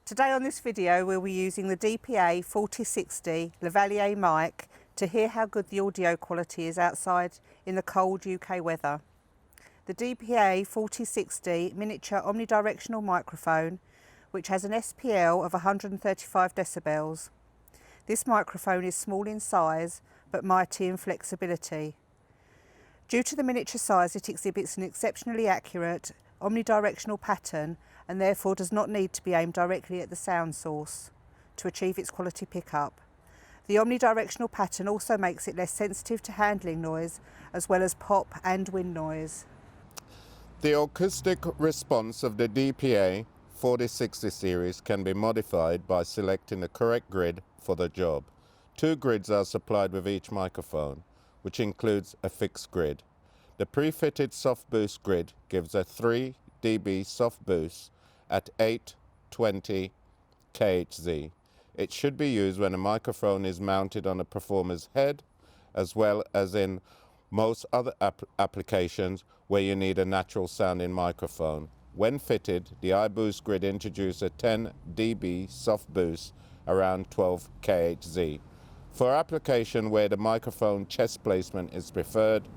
Today on this video we'll be using the DPA 4060 Lavalier mic to hear how good the audio quality is outside in the cold UK weather. The DPA 4060 miniature omnidirectional microphone, which has an SPL of 135 decibels. This microphone is small in size but mighty in flexibility. Due to the miniature size, it exhibits an exceptionally accurate omnidirectional pattern and therefore does not need to be aimed directly at the sound source to achieve its quality pickup. The omnidirectional pattern also makes it less sensitive to handling noise as well as pop and wind noise. The acoustic response of the DPA 4060 series can be modified by selecting the correct grid for the job. 2 grids are supplied with each microphone, which includes a fixed grid. The pre-fitted soft boost grid gives a 3 dB soft boost at 820 kHz. It should be used when a microphone is mounted on a performer's head, as well as in most other applications where you need a natural sounding microphone. When fitted, the iBoost grid introduces a 10 dB soft boost around 12 kHz. For application where the microphone chest placement is preferred,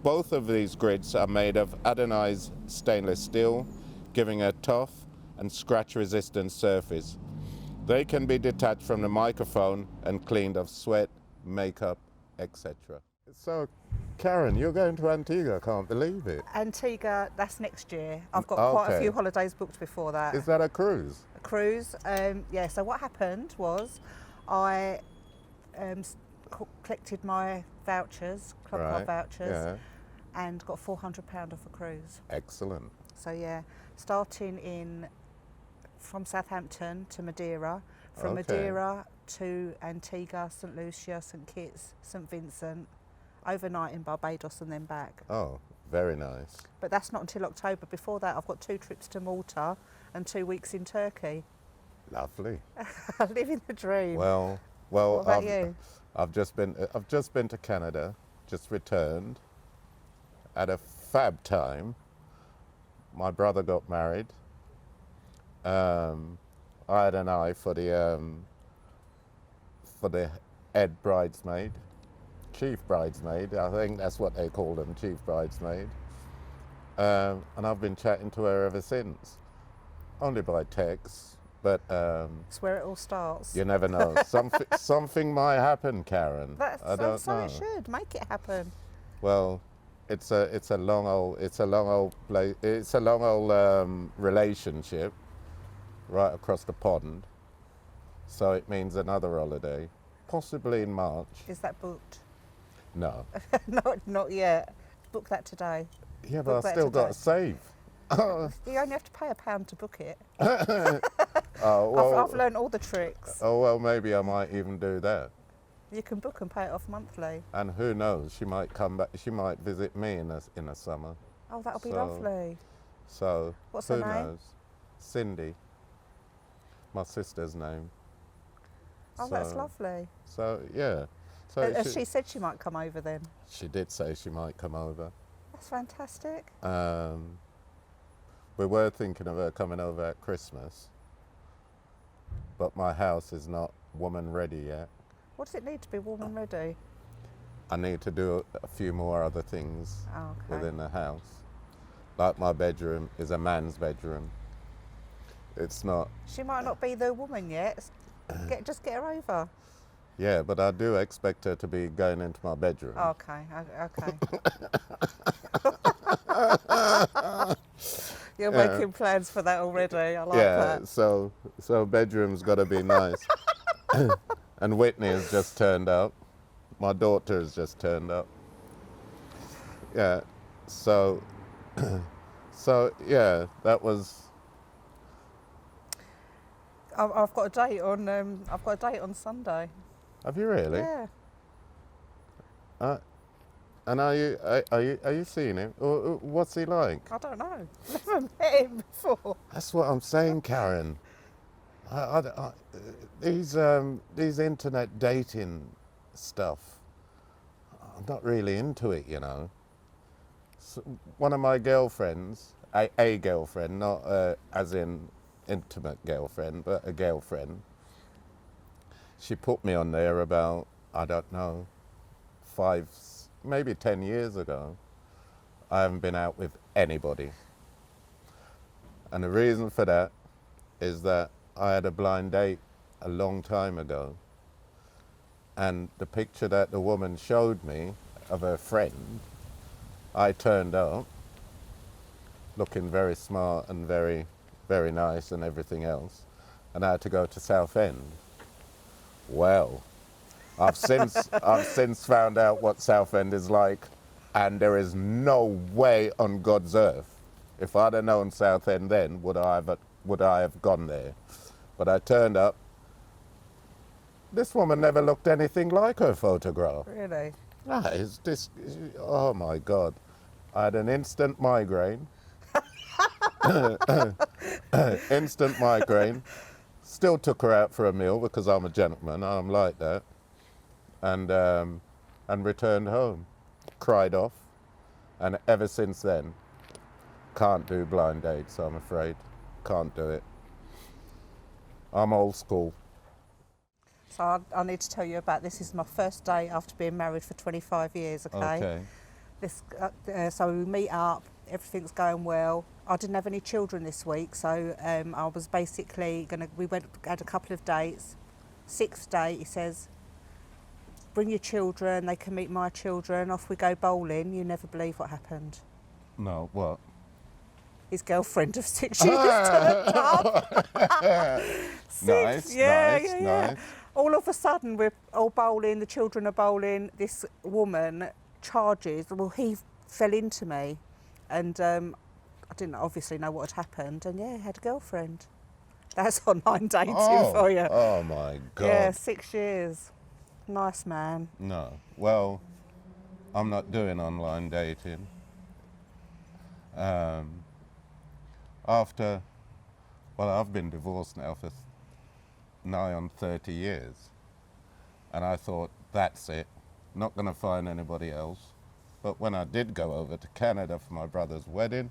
both of these grids are made of anodized stainless steel, giving a tough and scratch-resistant surface. They can be detached from the microphone and cleaned of sweat, makeup, etc. So, Karen, you're going to Antigua, I can't believe it. Antigua, that's next year. I've got quite a few holidays booked before that. Is that a cruise? A cruise, yeah. So what happened was I collected my vouchers, club card vouchers, and got £400 off a cruise. Excellent. So yeah, starting from Southampton to Madeira, from Madeira to Antigua, St Lucia, St Kitts, St Vincent, overnight in Barbados and then back. Oh, very nice. But that's not until October. Before that I've got 2 trips to Malta and 2 weeks in Turkey. Lovely. Living the dream. Well, what about you? I've just been to Canada, just returned. Had a fab time. My brother got married. I had an eye for the head bridesmaid, chief bridesmaid. I think that's what they call them, chief bridesmaid. And I've been chatting to her ever since, only by text. But it's where it all starts. You never know. Something might happen, Karen. I don't know. It should make it happen. Well, it's a long old relationship right across the pond. So it means another holiday, possibly in March. Is that booked? No. not yet. Book that today. Yeah, but I still got to save. You only have to pay £1 to book it. Oh, well, I've learned all the tricks. Oh well, maybe I might even do that. You can book and pay it off monthly. And who knows? She might come back. She might visit me in the summer. Oh, that'll be lovely. So what's who her name? knows? Cindy. My sister's name. Oh, that's lovely. So yeah. So she said she might come over then. She did say she might come over. That's fantastic. We were thinking of her coming over at Christmas, but my house is not woman ready yet. What does it need to be woman ready? I need to do a few more other things within the house. Like my bedroom is a man's bedroom. It's not. She might not be the woman yet. Just get her over. Yeah, but I do expect her to be going into my bedroom. Okay. You're making plans for that already. I like that. Yeah, so bedroom's got to be nice. And Whitney has just turned up. My daughter has just turned up. Yeah, so yeah, that was. I've got a date on Sunday. Have you really? Yeah. And are you seeing him? Or what's he like? I don't know. Never met him before. That's what I'm saying, Karen. These internet dating stuff, I'm not really into it, you know. So one of my girlfriends, a girlfriend, not as in intimate girlfriend, but a girlfriend. She put me on there about, I don't know, 5, maybe 10 years ago. I haven't been out with anybody. And the reason for that is that I had a blind date a long time ago. And the picture that the woman showed me of her friend, I turned up looking very smart and very, very nice and everything else. And I had to go to Southend. Well, I've since found out what Southend is like, and there is no way on God's earth, if I'd have known Southend then, would I have gone there. But I turned up. This woman never looked anything like her photograph. Really? Oh my God. I had an instant migraine. Instant migraine. Still took her out for a meal because I'm a gentleman, I'm like that. And returned home. Cried off. And ever since then, can't do blind dates, I'm afraid. Can't do it. I'm old school. So I need to tell you about this. This is my first day after being married for 25 years, okay? So we meet up, everything's going well. I didn't have any children this week, so I was basically had a couple of dates. 6th date, he says, bring your children, they can meet my children, off we go bowling. You never believe what happened. No, what? His girlfriend of 6 years turned up. Nice. Yeah. All of a sudden, we're all bowling, the children are bowling. This woman charges, well, he fell into me. And I didn't obviously know what had happened. And yeah, he had a girlfriend. That's online dating for you. Oh my God. Yeah, 6 years. Nice man. No. Well, I'm not doing online dating. I've been divorced now for nigh on 30 years. And I thought, that's it. Not going to find anybody else. But when I did go over to Canada for my brother's wedding,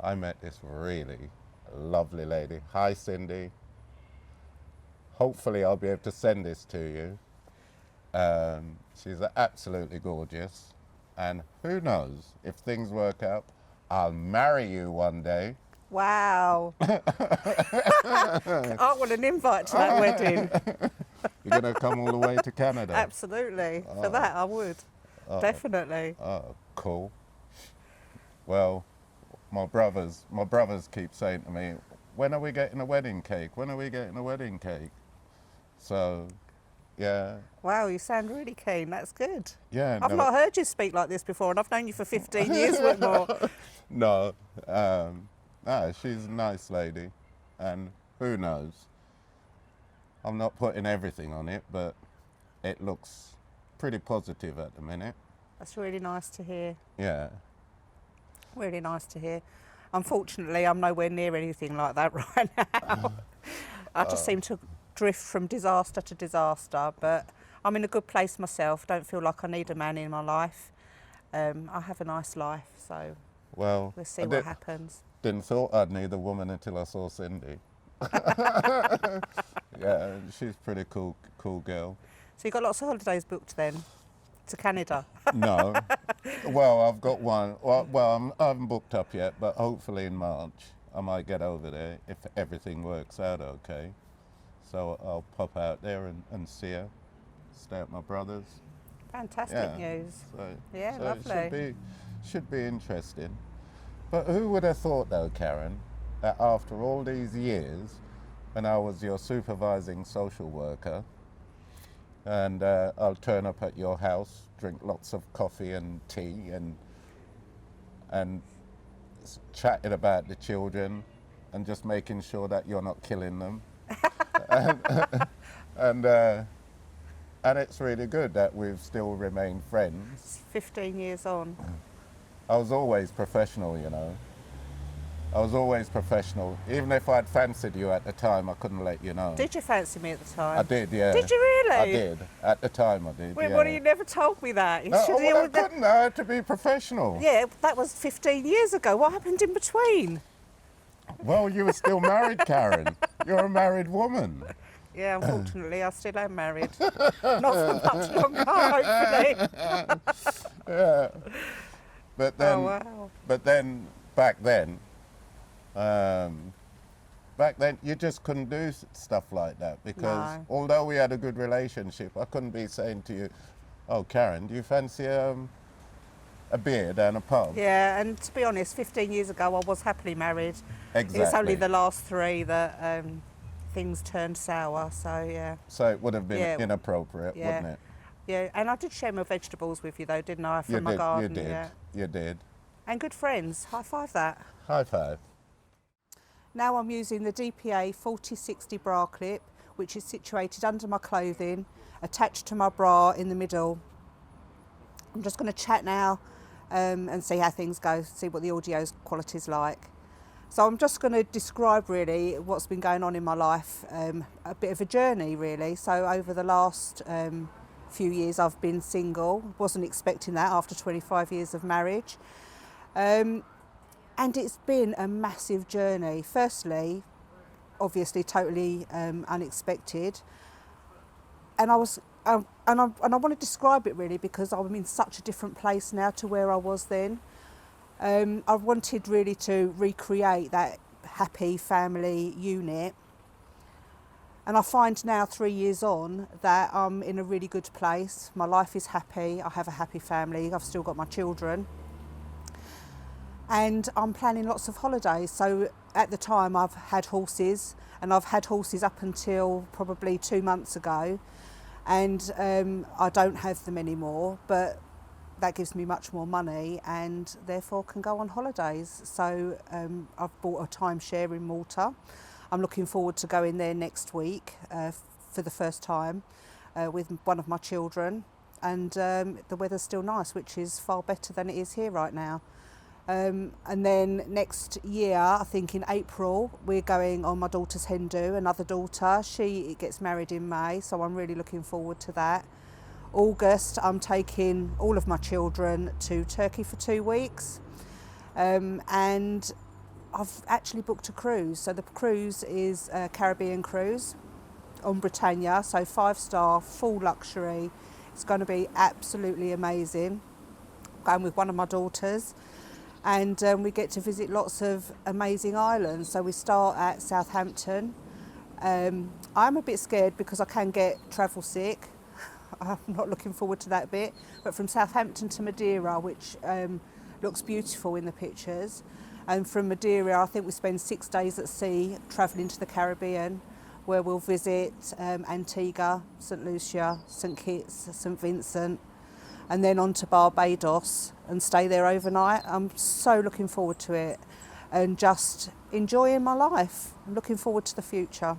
I met this really lovely lady. Hi, Cindy. Hopefully I'll be able to send this to you. She's absolutely gorgeous. And who knows, if things work out, I'll marry you one day. Wow. I want an invite to that wedding. You're going to come all the way to Canada? Absolutely. For that, I would. Definitely. Oh, cool. Well, my brothers keep saying to me, when are we getting a wedding cake? When are we getting a wedding cake? So, yeah. Wow, you sound really keen. That's good. Yeah. I've not heard you speak like this before, and I've known you for 15 years or more. No. She's a nice lady. And who knows? I'm not putting everything on it, but it looks pretty positive at the minute. That's really nice to hear. Yeah. Really nice to hear. Unfortunately, I'm nowhere near anything like that right now. I just seem to drift from disaster to disaster, but I'm in a good place myself. Don't feel like I need a man in my life. I have a nice life, so we'll see what happens. Didn't thought I'd need a woman until I saw Cindy. Yeah, she's a pretty cool girl. So you've got lots of holidays booked then? To Canada? No. Well, I've got one. Well, I haven't booked up yet, but hopefully in March I might get over there if everything works out okay. So I'll pop out there and see her, stay at my brother's. Fantastic news. So lovely. It should be interesting. But who would have thought though, Karen, that after all these years, when I was your supervising social worker, and I'll turn up at your house, drink lots of coffee and tea, and chatting about the children, and just making sure that you're not killing them, and it's really good that we've still remained friends. 15 years on. I was always professional, you know. I was always professional. Even if I'd fancied you at the time, I couldn't let you know. Did you fancy me at the time? I did, yeah. Did you really? I did. At the time, I did. Wait, yeah. what, you never told me that? You No, I couldn't. I had to be professional. Yeah, that was 15 years ago. What happened in between? Well, you were still married, Karen. You're a married woman. Yeah, unfortunately, I still am married. Not for much longer, hopefully. Yeah. But then, Oh, wow. but then, back then, you just couldn't do stuff like that because No. although we had a good relationship, I couldn't be saying to you, "Oh, Karen, do you fancy a beer down a pub?" Yeah, and to be honest, 15 years ago, I was happily married. Exactly. It's only the last 3 that things turned sour, so yeah. So it would have been Yeah. inappropriate, Yeah. wouldn't it? Yeah, and I did share my vegetables with you though, didn't I, from my You garden? did. Yeah. You did. And good friends, high five that. High five. Now I'm using the DPA 4060 bra clip, which is situated under my clothing, attached to my bra in the middle. I'm just going to chat now and see how things go, see what the audio quality is like. So I'm just going to describe really what's been going on in my life, a bit of a journey really. So over the last few years I've been single, wasn't expecting that after 25 years of marriage. And it's been a massive journey. Firstly, obviously totally unexpected. And I want to describe it really because I'm in such a different place now to where I was then. I wanted really to recreate that happy family unit. And I find now 3 years on that I'm in a really good place. My life is happy, I have a happy family, I've still got my children. And I'm planning lots of holidays. So at the time I've had horses, and I've had horses up until probably 2 months ago. And I don't have them anymore, but that gives me much more money and therefore can go on holidays. So I've bought a timeshare in Malta. I'm looking forward to going there next week for the first time with one of my children. And the weather's still nice, which is far better than it is here right now. And then next year, I think in April, we're going on my daughter's hen do, another daughter. She gets married in May, so I'm really looking forward to that. August, I'm taking all of my children to Turkey for 2 weeks. And I've actually booked a cruise. So the cruise is a Caribbean cruise on Britannia, so 5-star, full luxury. It's going to be absolutely amazing. Going with one of my daughters. And we get to visit lots of amazing islands. So we start at Southampton. I'm a bit scared because I can get travel sick. I'm not looking forward to that bit. But from Southampton to Madeira, which looks beautiful in the pictures. And from Madeira, I think we spend 6 days at sea travelling to the Caribbean, where we'll visit Antigua, St Lucia, St Kitts, St Vincent, and then on to Barbados and stay there overnight. I'm so looking forward to it and just enjoying my life. I'm looking forward to the future.